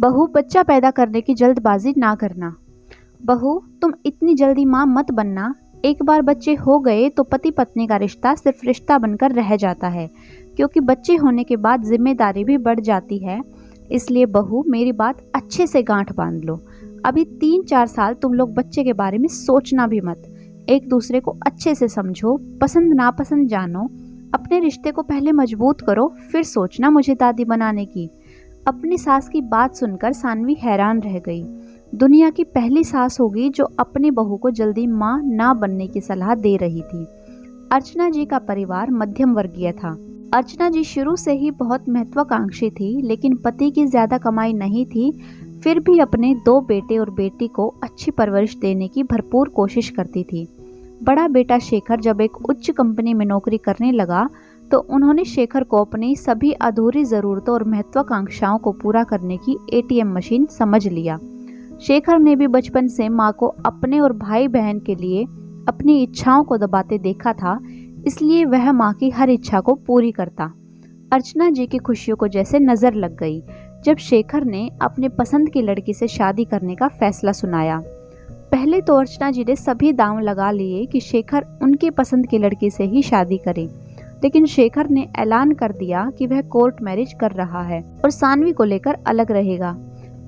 बहू, बच्चा पैदा करने की जल्दबाजी ना करना। बहू, तुम इतनी जल्दी माँ मत बनना। एक बार बच्चे हो गए तो पति पत्नी का रिश्ता सिर्फ रिश्ता बनकर रह जाता है, क्योंकि बच्चे होने के बाद जिम्मेदारी भी बढ़ जाती है। इसलिए बहू, मेरी बात अच्छे से गांठ बांध लो। अभी 3-4 साल तुम लोग बच्चे के बारे में सोचना भी मत। एक दूसरे को अच्छे से समझो, पसंद नापसंद जानो। अपने रिश्ते को पहले मजबूत करो, फिर सोचना मुझे दादी बनाने की। अपनी सास की बात सुनकर सानवी हैरान रह गई। दुनिया की पहली सास होगी जो अपनी बहू को जल्दी माँ ना बनने की सलाह दे रही थी। अर्चना जी का परिवार मध्यम वर्गीय था। अर्चना जी शुरू से ही बहुत महत्वाकांक्षी थी, लेकिन पति की ज्यादा कमाई नहीं थी। फिर भी अपने 2 बेटे और बेटी को अच्छी परवरिश देने की भरपूर कोशिश करती थी। बड़ा बेटा शेखर जब एक उच्च कंपनी में नौकरी करने लगा तो उन्होंने शेखर को अपनी सभी अधूरी ज़रूरतों और महत्वाकांक्षाओं को पूरा करने की एटीएम मशीन समझ लिया। शेखर ने भी बचपन से माँ को अपने और भाई बहन के लिए अपनी इच्छाओं को दबाते देखा था, इसलिए वह माँ की हर इच्छा को पूरी करता। अर्चना जी की खुशियों को जैसे नज़र लग गई जब शेखर ने अपने पसंद की लड़की से शादी करने का फैसला सुनाया। पहले तो अर्चना जी ने सभी दांव लगा लिए कि शेखर उनके पसंद की लड़की से ही शादी करे, लेकिन शेखर ने ऐलान कर दिया कि वह कोर्ट मैरिज कर रहा है और सानवी को लेकर अलग रहेगा।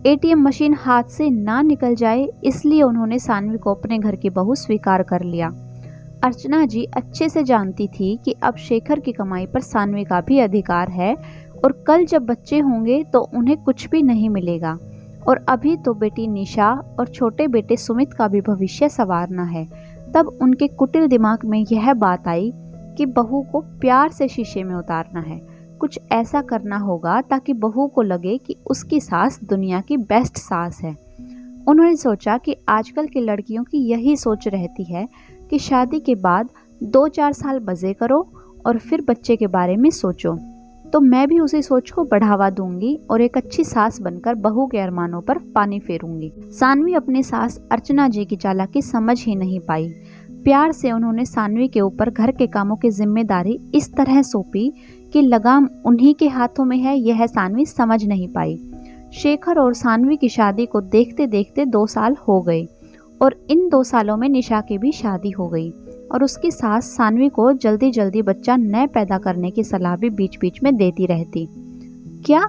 एटीएम मशीन हाथ से ना निकल जाए, इसलिए उन्होंने सानवी को अपने घर की बहू स्वीकार कर लिया। अर्चना जी अच्छे से जानती थी कि अब शेखर की कमाई पर सानवी का भी अधिकार है और कल जब बच्चे होंगे तो उन्हें कुछ भी नहीं मिलेगा। और अभी तो बेटी निशा और छोटे बेटे सुमित का भी भविष्य संवारना है। तब उनके कुटिल दिमाग में यह बात आई कि बहू को प्यार से शीशे में उतारना है। कुछ ऐसा करना होगा ताकि बहू को लगे कि उसकी सास दुनिया की बेस्ट सास है। उन्होंने सोचा कि आजकल की लड़कियों की यही सोच रहती है कि शादी के बाद 2-4 साल मज़े करो और फिर बच्चे के बारे में सोचो। तो मैं भी उसी सोच को बढ़ावा दूंगी और एक अच्छी सास बनकर बहू के अरमानों पर पानी फेरूंगी। सानवी अपनी सास अर्चना जी की चालाकी समझ ही नहीं पाई। प्यार से उन्होंने सानवी के ऊपर घर के कामों की जिम्मेदारी इस तरह सौंपी कि लगाम उन्हीं के हाथों में है, यह सानवी समझ नहीं पाई। शेखर और सानवी की शादी को देखते देखते 2 साल हो गए और इन 2 सालों में निशा की भी शादी हो गई और उसकी सास सानवी को जल्दी जल्दी बच्चा न पैदा करने की सलाह भी बीच बीच में देती रहती। क्या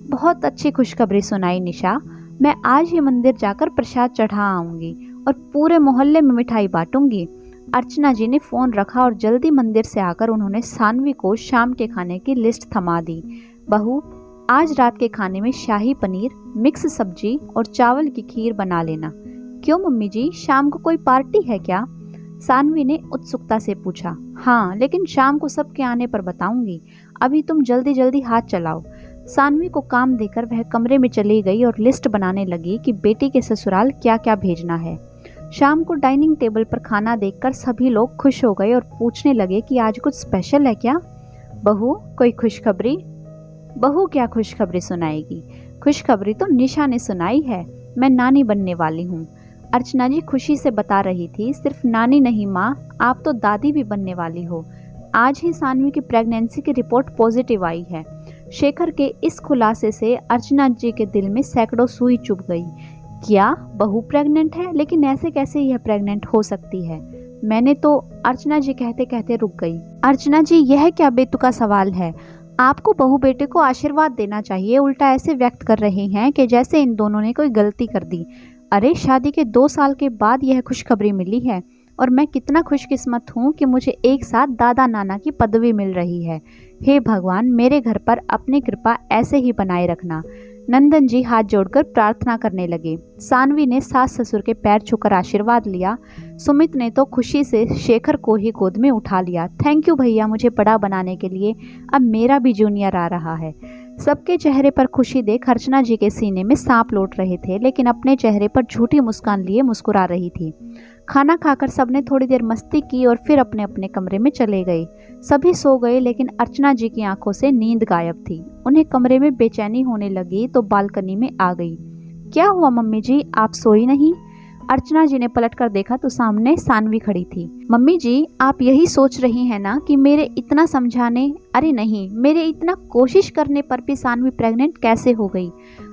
बहुत अच्छी खुशखबरी सुनाई निशा। मैं आज ही मंदिर जाकर प्रसाद चढ़ा आऊंगी और पूरे मोहल्ले में मिठाई बांटूंगी। अर्चना जी ने फोन रखा और जल्दी मंदिर से आकर उन्होंने सानवी को शाम के खाने की लिस्ट थमा दी। बहू, आज रात के खाने में शाही पनीर, मिक्स सब्जी और चावल की खीर बना लेना। क्यों मम्मी जी, शाम को कोई पार्टी है क्या? सानवी ने उत्सुकता से पूछा। हाँ, लेकिन शाम को सबके आने पर बताऊंगी। अभी तुम जल्दी जल्दी हाथ चलाओ। सानवी को काम देकर वह कमरे में चली गई और लिस्ट बनाने लगी कि बेटी के ससुराल क्या क्या भेजना है। शाम को डाइनिंग टेबल पर खाना देखकर सभी लोग खुश हो गए और पूछने लगे कि आज कुछ स्पेशल है क्या? बहू, कोई खुशखबरी? बहू क्या खुशखबरी सुनाएगी? खुशखबरी तो निशा ने सुनाई है। मैं नानी बनने वाली हूँ। अर्चना जी खुशी से बता रही थी। सिर्फ नानी नहीं माँ, आप तो दादी भी बनने वाली हो। आज ही सानवी की प्रेगनेंसी की रिपोर्ट पॉजिटिव आई है। शेखर के इस खुलासे से अर्चना जी के दिल में सैकड़ों सुई चुभ गई। क्या बहू प्रेग्नेंट है? लेकिन ऐसे कैसे यह प्रेग्नेंट हो सकती है? मैंने तो, अर्चना जी कहते कहते रुक गई। अर्चना जी, यह क्या बेतुका सवाल है? आपको बहू बेटे को आशीर्वाद देना चाहिए, उल्टा ऐसे व्यक्त कर रहे हैं कि जैसे इन दोनों ने कोई गलती कर दी। अरे, शादी के 2 साल के बाद यह खुशखबरी मिली है और मैं कितना खुशकिस्मत हूँ कि मुझे एक साथ दादा नाना की पदवी मिल रही है। हे भगवान, मेरे घर पर अपनी कृपा ऐसे ही बनाए रखना। नंदन जी हाथ जोड़कर प्रार्थना करने लगे। सानवी ने सास ससुर के पैर छूकर आशीर्वाद लिया। सुमित ने तो खुशी से शेखर को ही गोद में उठा लिया। थैंक यू भैया, मुझे बड़ा बनाने के लिए। अब मेरा भी जूनियर आ रहा है। सबके चेहरे पर खुशी देख अर्चना जी के सीने में सांप लौट रहे थे, लेकिन अपने चेहरे पर झूठी मुस्कान लिए मुस्कुरा रही थी। खाना खाकर सबने थोड़ी देर मस्ती की और फिर अपने अपने कमरे में चले गए। सभी सो गए, लेकिन अर्चना जी की आंखों से नींद गायब थी। उन्हें कमरे में बेचैनी होने लगी तो बालकनी में आ गई। क्या हुआ मम्मी जी, आप सोई नहीं? अर्चना जी ने पलटकर देखा तो सामने सानवी खड़ी थी। मम्मी जी, आप यही सोच रही हैं ना कि मेरे इतना समझाने, अरे नहीं, मेरे इतना कोशिश करने पर भी सानवी प्रेग्नेंट कैसे हो गई?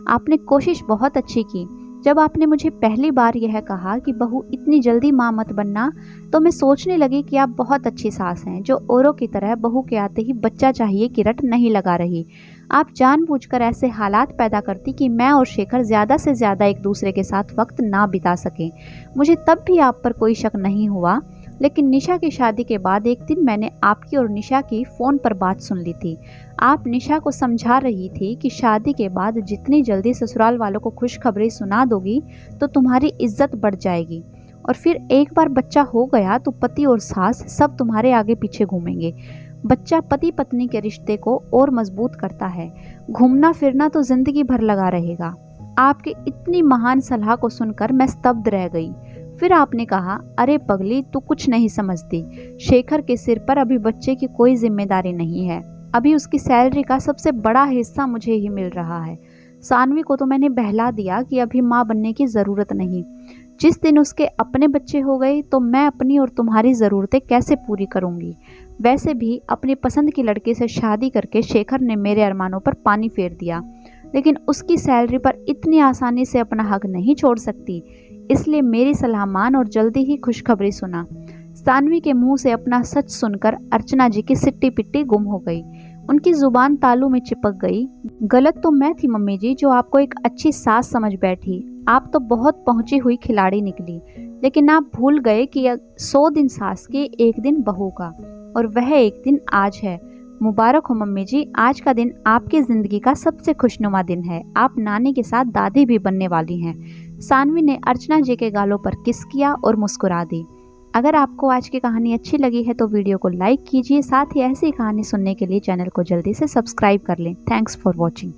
आपने कोशिश बहुत अच्छी की। जब आपने मुझे पहली बार यह कहा कि बहू इतनी जल्दी माँ मत बनना, तो मैं सोचने लगी कि आप बहुत अच्छी सास हैं, जो औरों की तरह बहू के आते ही बच्चा चाहिए की रट नहीं लगा रही। आप जानबूझकर ऐसे हालात पैदा करती कि मैं और शेखर ज़्यादा से ज़्यादा एक दूसरे के साथ वक्त ना बिता सकें। मुझे तब भी आप पर कोई शक नहीं हुआ, लेकिन निशा की शादी के बाद एक दिन मैंने आपकी और निशा की फ़ोन पर बात सुन ली थी। आप निशा को समझा रही थी कि शादी के बाद जितनी जल्दी ससुराल वालों को खुशखबरी सुना दोगी तो तुम्हारी इज्जत बढ़ जाएगी, और फिर एक बार बच्चा हो गया तो पति और सास सब तुम्हारे आगे पीछे घूमेंगे। बच्चा पति पत्नी के रिश्ते को और मजबूत करता है। घूमना फिरना तो जिंदगी भर लगा रहेगा। आपकी इतनी महान सलाह को सुनकर मैं स्तब्ध रह गई। फिर आपने कहा, अरे पगली, तू कुछ नहीं समझती। शेखर के सिर पर अभी बच्चे की कोई जिम्मेदारी नहीं है। अभी उसकी सैलरी का सबसे बड़ा हिस्सा मुझे ही मिल रहा है। सानवी को तो मैंने बहला दिया कि अभी माँ बनने की ज़रूरत नहीं। जिस दिन उसके अपने बच्चे हो गए तो मैं अपनी और तुम्हारी ज़रूरतें कैसे पूरी करूँगी। वैसे भी अपनी पसंद की लड़की से शादी करके शेखर ने मेरे अरमानों पर पानी फेर दिया, लेकिन उसकी सैलरी पर इतनी आसानी से अपना हक नहीं छोड़ सकती। इसलिए मेरी सलाह मान और जल्दी ही खुशखबरी सुना। सानवी के मुंह से अपना सच सुनकर अर्चना जी की सिट्टी पिट्टी गुम हो गई। उनकी जुबान तालू में चिपक गई। गलत तो मैं थी मम्मी जी, जो आपको एक अच्छी सास समझ बैठी। आप तो बहुत पहुंची हुई खिलाड़ी निकली, लेकिन आप भूल गए कि 100 दिन सास के, एक दिन बहू का, और वह एक दिन आज है। मुबारक हो मम्मी जी, आज का दिन आपकी ज़िंदगी का सबसे खुशनुमा दिन है। आप नानी के साथ दादी भी बनने वाली हैं। सानवी ने अर्चना जी के गालों पर किस किया और मुस्कुरा दी। अगर आपको आज की कहानी अच्छी लगी है तो वीडियो को लाइक कीजिए। साथ ही ऐसी कहानी सुनने के लिए चैनल को जल्दी से सब्सक्राइब कर लें। Thanks for watching.